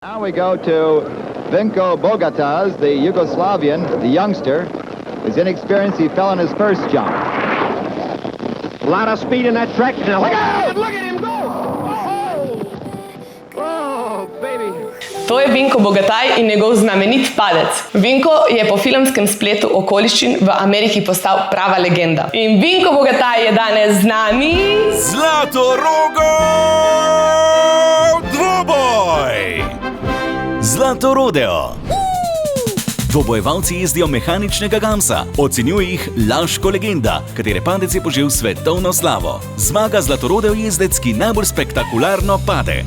Now we go to Vinko Bogatas, the Yugoslavian, the youngster. His inexperience, he fell on his first jump. A lot of speed in that track. Now look out! Look at him go! Oh, baby. To je Vinko Bogataj in njegov znamenit padec. Vinko je po filmskem spletu okoliščin v Ameriki postal prava legenda. In Vinko Bogataj je danes z nami... Zlatorogov dvoboj! Zlatorodeo. Dvobojevalci jezdijo mehaničnega gamsa, ocenjuje jih Laško legenda, katere padec je požel svetovno slavo. Zmaga Zlatorodeo jezdec, ki najbolj spektakularno pade.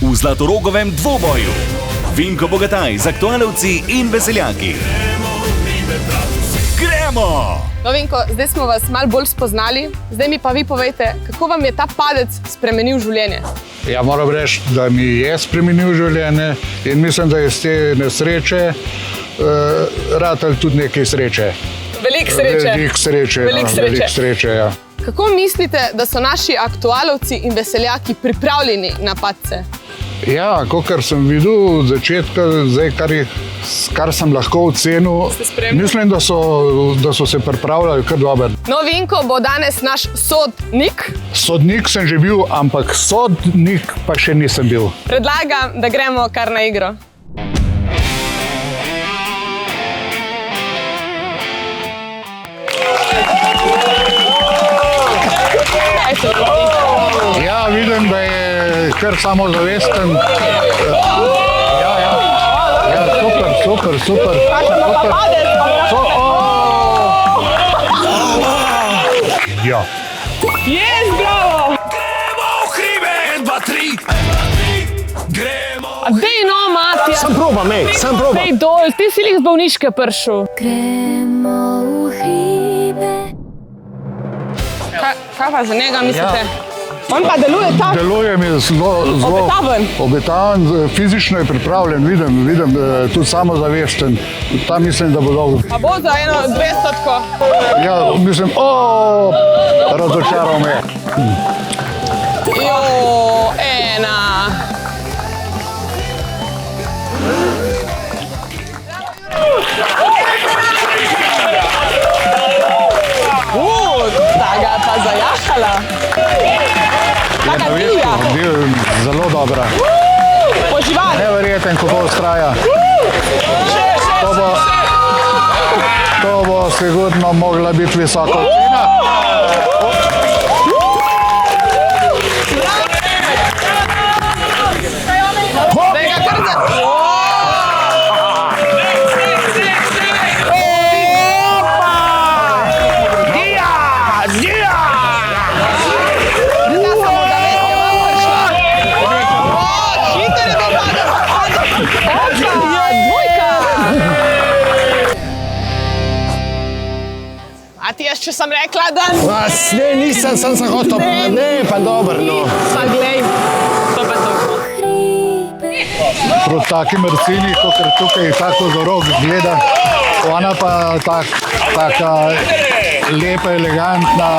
V Zlatorogovem dvoboju Vinko Bogataj z aktualovci in veseljaki. Gremo! No, Vinko, zdaj smo vas malo bolj spoznali. Zdaj mi pa vi povejte, kako vam je ta padec spremenil življenje? Ja, moram reči, da mi je spremenil življenje in mislim, da je z te nesreče ratalo tudi nekaj sreče. Veliko sreče. Veliko sreče, ja. Kako mislite, da so naši aktualovci in veseljaki pripravljeni na padce? Ja, kakor sem videl od začetka, zdaj, kar sem lahko ocenil, mislim, da so se pripravljali kar dobro. No, Vinko bo danes naš sodnik. Sodnik sem že bil, ampak sodnik pa še nisem bil. Predlagam, da gremo kar na igro. Ja, vidim, da je kar samozavesten. Ja, super. Ja. Yes, bravo! Gremo v hribe, 1, 2, 3. Gremo! Dej no, Matija! Sam probam. Dej dol, ti si lih z bolniške prišel. Gremo v hribe. Kaj pa za njega mislite? On pa deluje tako? Deluje mi zelo obetaven, fizično je pripravljen, vidim, tudi samozavesten. Tam mislim, da bo dolgo. Pa bo za 200. Ja, mislim, razočaral me. Jo, 1. Ta ga pa zajahala. Taka divja. Zelo dobra. Poživali. Neverjeten, kako ustraja. To bo sigurno mogla biti visoka ocena. Daj ga kar za... A ti jaz, če sem rekla, da... Ne, nisem, sem hotel. Ne, pa dobro, no. Pa glej, to pa to. Proti taki mrcini, kot tukaj tako za rok gleda, ona pa taka lepa, elegantna,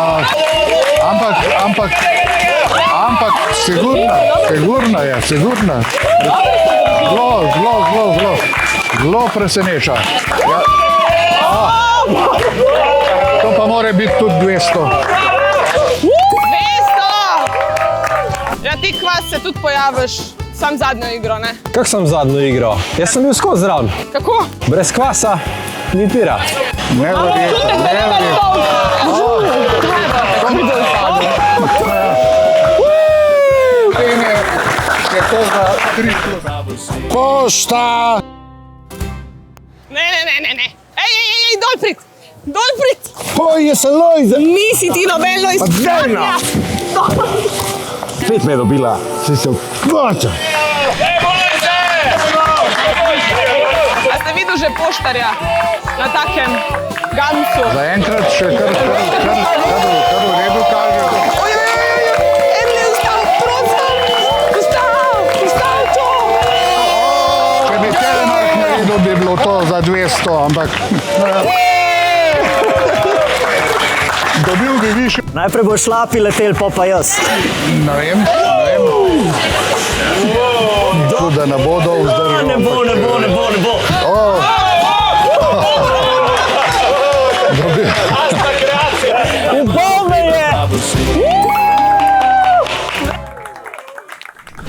ampak sigurna je. Zelo preseneča. To pa mora biti tudi 200. 200! Ja, ti kvas se tudi pojaviš, sam zadnjo igro, ne? Kako sem zadnjo igro? Jaz sem bil skozi zraven. Kako? Brez kvasa ni pira. Pošta! Ne. Ej, dol prid! Oj, jaz sem Lojza. Nisi ti nobeno izpanja! Spet me je dobila. Si se vprača. A ste videl že poštarja na takem gamsu? Zaenkrat še kar v redu kaže. Emil je vstal to! Če bi telemark naredil, bi bilo to za 200, ampak... Dobil bi više. Najprej bo šlapi letel, pa jaz. Ne vem. da ne bodo vzdržali. Ne bo. Ubome je!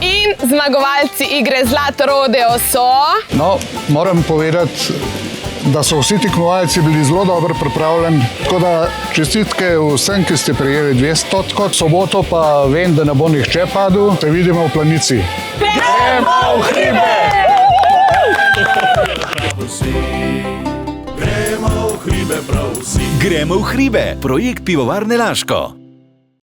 In zmagovalci igre Zlato rodeo so... No, moram povedati, da so vsi tekmovalci bili zelo dobro pripravljeni, tako da čestitke vsem, ki ste prejeli 200 kot soboto, pa vem, da ne bo nihče padel. Se vidimo v Planici. Gremo v hribe! Gremo v hribe, projekt Pivovarne Laško.